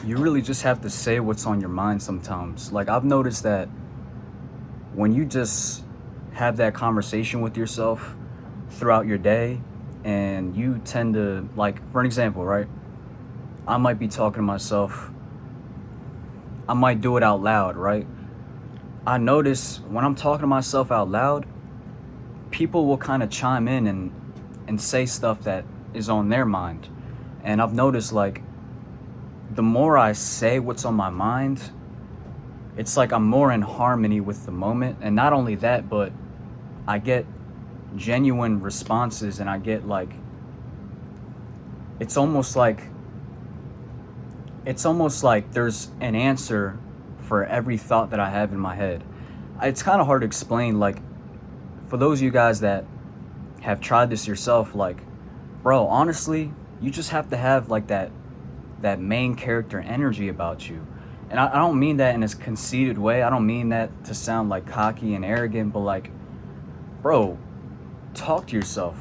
You really just have to say what's on your mind sometimes. Like, I've noticed that when you just have that conversation with yourself throughout your day, and you tend to, like, for an example, right? I might be talking to myself, I might do it out loud, right? I notice when I'm talking to myself out loud, people will kind of chime in and say stuff that is on their mind. And I've noticed, like, the more I say what's on my mind, it's like I'm more in harmony with the moment. And not only that, but I get genuine responses, and I get like, it's almost like it's almost like there's an answer for every thought that I have in my head. It's kind of hard to explain. Like, for those of you guys that have tried this yourself, like, bro, honestly, you just have to have like that main character energy about you. And I don't mean that in a conceited way. I don't mean that to sound like cocky and arrogant, but like, bro, talk to yourself.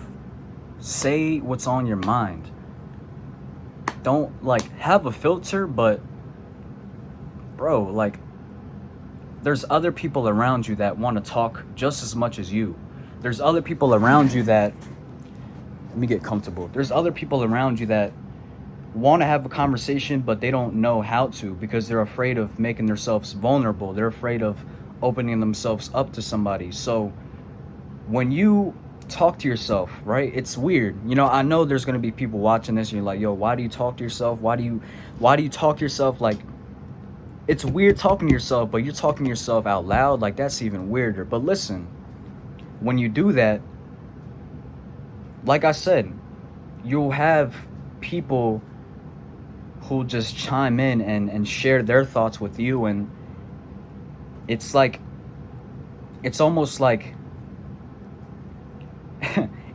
Say what's on your mind. Don't like have a filter, but bro, like, there's other people around you that want to talk just as much as you. There's other people around you that, let me get comfortable. There's other people around you that want to have a conversation, but they don't know how to because they're afraid of making themselves vulnerable. They're afraid of opening themselves up to somebody. So when you talk to yourself, right? It's weird. You know, I know there's gonna be people watching this and you're like, yo, why do you talk to yourself? Why do you talk to yourself? Like, it's weird talking to yourself, but you're talking to yourself out loud, like that's even weirder. But listen, when you do that, like I said, you'll have people who'll just chime in and share their thoughts with you, and it's like it's almost like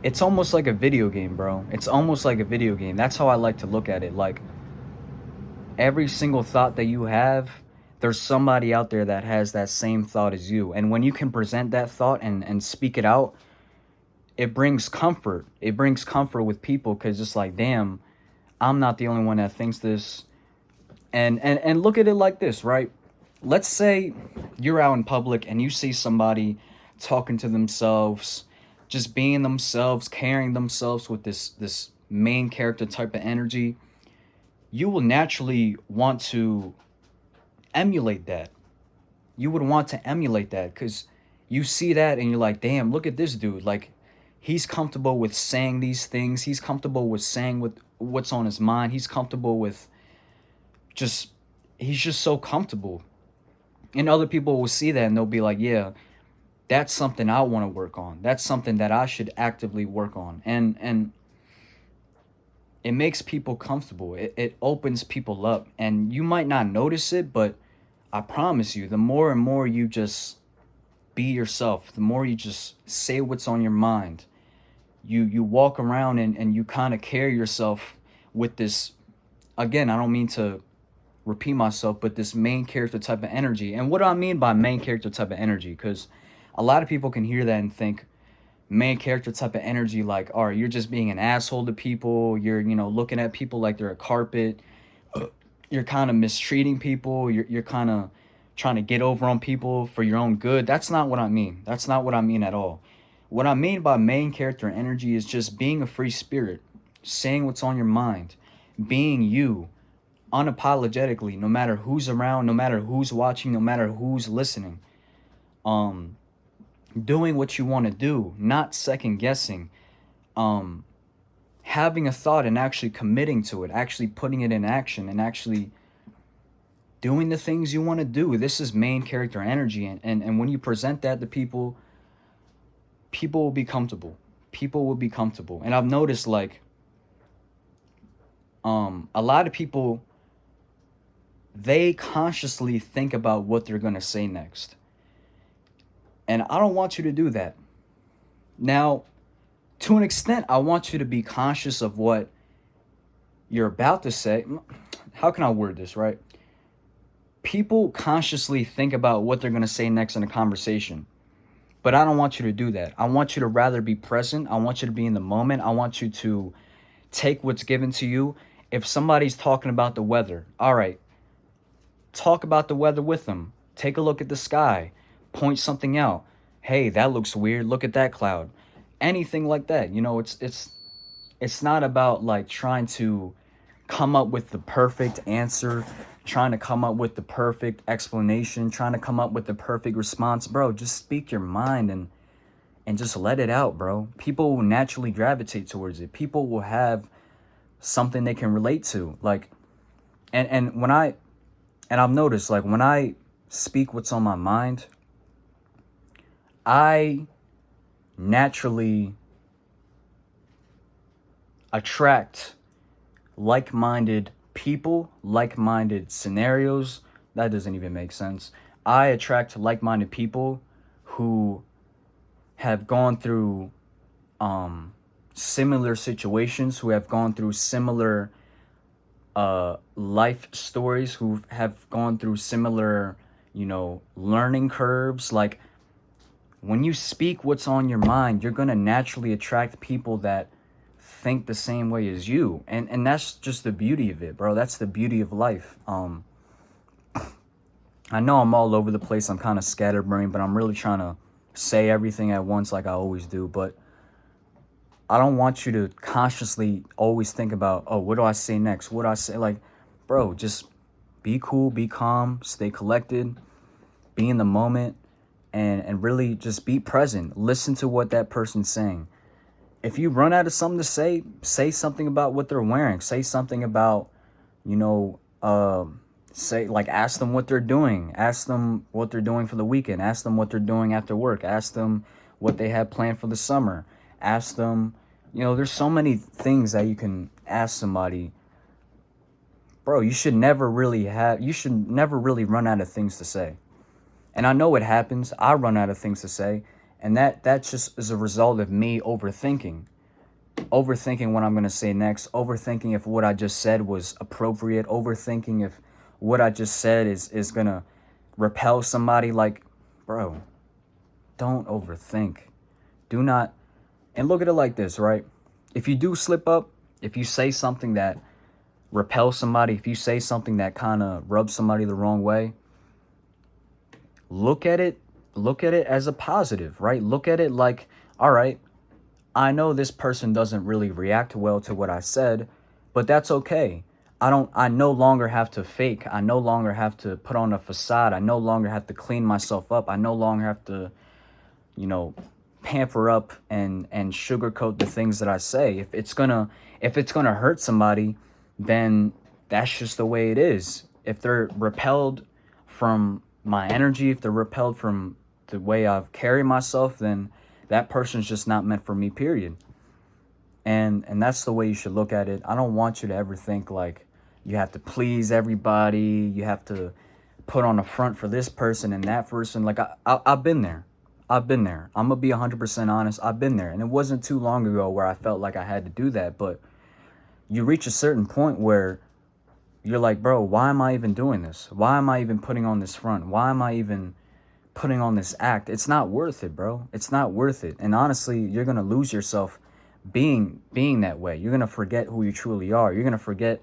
it's almost like a video game, bro. It's almost like a video game. That's how I like to look at it. Like, every single thought that you have, there's somebody out there that has that same thought as you. And when you can present that thought and speak it out, it brings comfort. It brings comfort with people because it's like, damn, I'm not the only one that thinks this. And look at it like this, right? Let's say you're out in public and you see somebody talking to themselves, just being themselves, carrying themselves with this main character type of energy. You will naturally want to emulate that. You would want to emulate that because you see that and you're like, damn, look at this dude. Like, he's comfortable with saying these things. He's comfortable with saying what's on his mind. He's comfortable with just, he's just so comfortable. And other people will see that and they'll be like, yeah, that's something I want to work on. That's something that I should actively work on. And it makes people comfortable. It opens people up. And you might not notice it, but I promise you, the more and more you just be yourself, the more you just say what's on your mind, you walk around and you kind of carry yourself with this, again, I don't mean to repeat myself, but this main character type of energy. And what do I mean by main character type of energy? Because a lot of people can hear that and think main character type of energy, like, all right, you're just being an asshole to people. You're, looking at people like they're a carpet. You're kind of mistreating people. You're kind of trying to get over on people for your own good. That's not what I mean. That's not what I mean at all. What I mean by main character energy is just being a free spirit, saying what's on your mind, being you unapologetically, no matter who's around, no matter who's watching, no matter who's listening. Um, Doing what you want to do, not second guessing. Um, Having a thought and actually committing to it, actually putting it in action, and actually doing the things you want to do. This is main character energy, and when you present that to people, people will be comfortable. People will be comfortable. And I've noticed, like, a lot of people, they consciously think about what they're gonna say next. And I don't want you to do that. Now, to an extent, I want you to be conscious of what you're about to say. How can I word this, right? People consciously think about what they're going to say next in a conversation. But I don't want you to do that. I want you to rather be present. I want you to be in the moment. I want you to take what's given to you. If somebody's talking about the weather, all right, Talk about the weather with them. Take a look at the sky. Point something out. Hey, that looks weird. Look at that cloud. Anything like that. You know, it's not about like trying to come up with the perfect answer, trying to come up with the perfect explanation, trying to come up with the perfect response. Bro, just speak your mind and just let it out, bro. People will naturally gravitate towards it. People will have something they can relate to. Like and when I and I've noticed, like, when I speak what's on my mind, I naturally attract like-minded people, like-minded scenarios. That doesn't even make sense. I attract like-minded people who have gone through similar situations, who have gone through similar life stories, who have gone through similar, learning curves. Like, when you speak what's on your mind, you're going to naturally attract people that think the same way as you. And that's just the beauty of it, bro. That's the beauty of life. I know I'm all over the place. I'm kind of scatterbrained, but I'm really trying to say everything at once like I always do. But I don't want you to consciously always think about, oh, what do I say next? What do I say? Like, bro, just be cool, be calm, stay collected, be in the moment, and really just be present. Listen to what that person's saying. If you run out of something to say something about what they're wearing. Say something about, ask them what they're doing. Ask them what they're doing for the weekend. Ask them what they're doing after work. Ask them what they have planned for the summer. Ask them, there's so many things that you can ask somebody. Bro, you should never really run out of things to say. And I know it happens. I run out of things to say. And that just is a result of me overthinking. Overthinking what I'm going to say next. Overthinking if what I just said was appropriate. Overthinking if what I just said is going to repel somebody. Like, bro, don't overthink. Do not. And look at it like this, right? If you do slip up, if you say something that repels somebody, if you say something that kind of rubs somebody the wrong way, look at it as a positive, right? Look at it like, all right, I know this person doesn't really react well to what I said, but that's okay. I no longer have to fake. I no longer have to put on a facade. I no longer have to clean myself up. I no longer have to, pamper up and sugarcoat the things that I say. If it's gonna hurt somebody, then that's just the way it is. If they're repelled from my energy, if they're repelled from the way I've carried myself, then that person's just not meant for me, period. And that's the way you should look at it. I don't want you to ever think like you have to please everybody, you have to put on a front for this person and that person. Like, I've been there. I'm gonna be 100% honest. I've been there. And it wasn't too long ago where I felt like I had to do that. But you reach a certain point where you're like, bro, why am I even doing this? Why am I even putting on this front? Why am I even putting on this act? It's not worth it, bro. It's not worth it. And honestly, you're going to lose yourself being that way. You're going to forget who you truly are. You're going to forget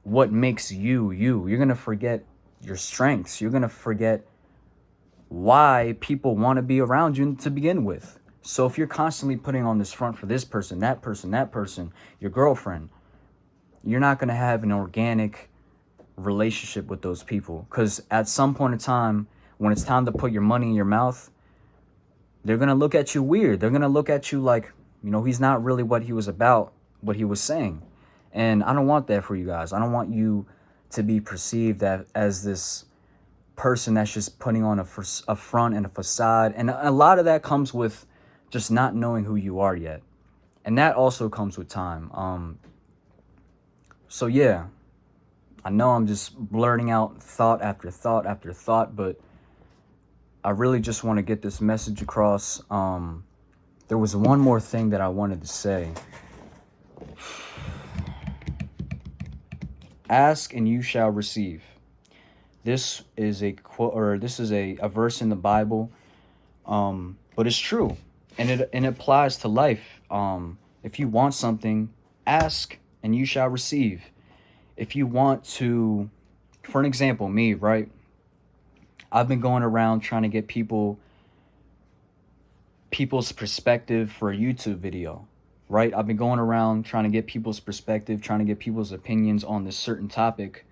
what makes you, you. You're going to forget your strengths. You're going to forget why people want to be around you to begin with. So if you're constantly putting on this front for this person, that person, your girlfriend, you're not going to have an organic relationship with those people. Because at some point in time, when it's time to put your money in your mouth, they're going to look at you weird. They're going to look at you like, he's not really what he was about, what he was saying. And I don't want that for you guys. I don't want you to be perceived as this person that's just putting on a front and a facade. And a lot of that comes with just not knowing who you are yet. And that also comes with time. So yeah, I know I'm just blurting out thought after thought after thought, but I really just want to get this message across. There was one more thing that I wanted to say. Ask and you shall receive. This is a quote, or this is a verse in the Bible, but it's true, and it applies to life. If you want something, ask and you shall receive. If you want to for an example, me, right? I've been going around trying to get people's perspective for a YouTube video, right? I've been going around trying to get people's perspective, trying to get people's opinions on this certain topic,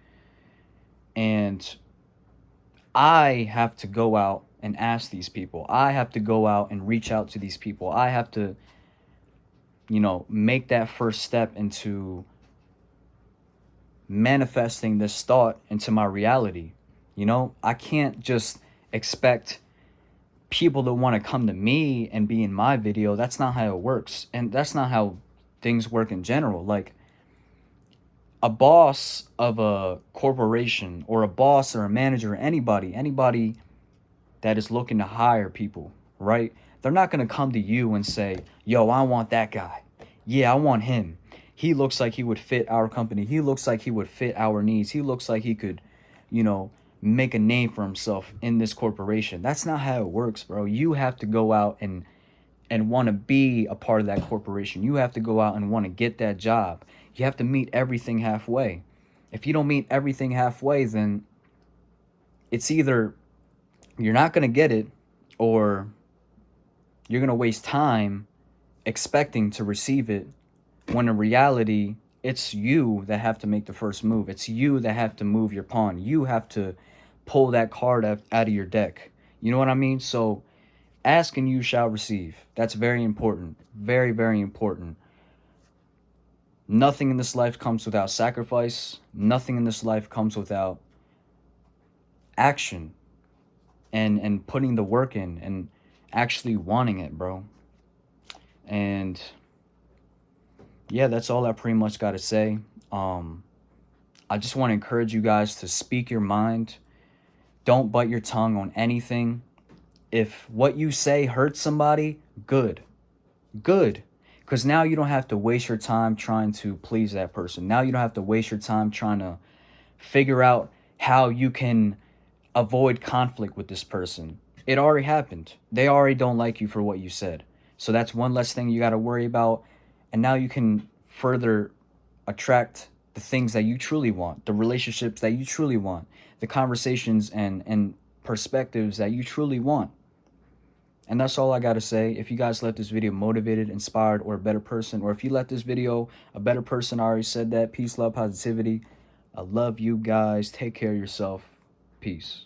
and I have to go out and ask these people. I have to go out and reach out to these people. I have to, make that first step into manifesting this thought into my reality. I can't just expect people to want to come to me and be in my video. That's not how it works. And that's not how things work in general. Like, a boss of a corporation or a boss or a manager, anybody that is looking to hire people, right? They're not going to come to you and say, yo, I want that guy. Yeah, I want him. He looks like he would fit our company. He looks like he would fit our needs. He looks like he could, you know, make a name for himself in this corporation. That's not how it works, bro. You have to go out and want to be a part of that corporation. You have to go out and want to get that job. You have to meet everything halfway. If you don't meet everything halfway, then it's either you're not going to get it, or you're going to waste time expecting to receive it, when in reality, it's you that have to make the first move. It's you that have to move your pawn. You have to pull that card out of your deck. You know what I mean? So ask and you shall receive. That's very important. Very, very important. Nothing in this life comes without sacrifice. Nothing in this life comes without action and putting the work in and actually wanting it, bro. And yeah, that's all I pretty much got to say. I just want to encourage you guys to speak your mind. Don't bite your tongue on anything. If what you say hurts somebody, good. Good. Because now you don't have to waste your time trying to please that person. Now you don't have to waste your time trying to figure out how you can avoid conflict with this person. It already happened. They already don't like you for what you said. So that's one less thing you got to worry about. And now you can further attract the things that you truly want, the relationships that you truly want, the conversations and perspectives that you truly want. And that's all I got to say. If you guys left this video motivated, inspired, or a better person, or if you left this video a better person, I already said that. Peace, love, positivity. I love you guys. Take care of yourself. Peace.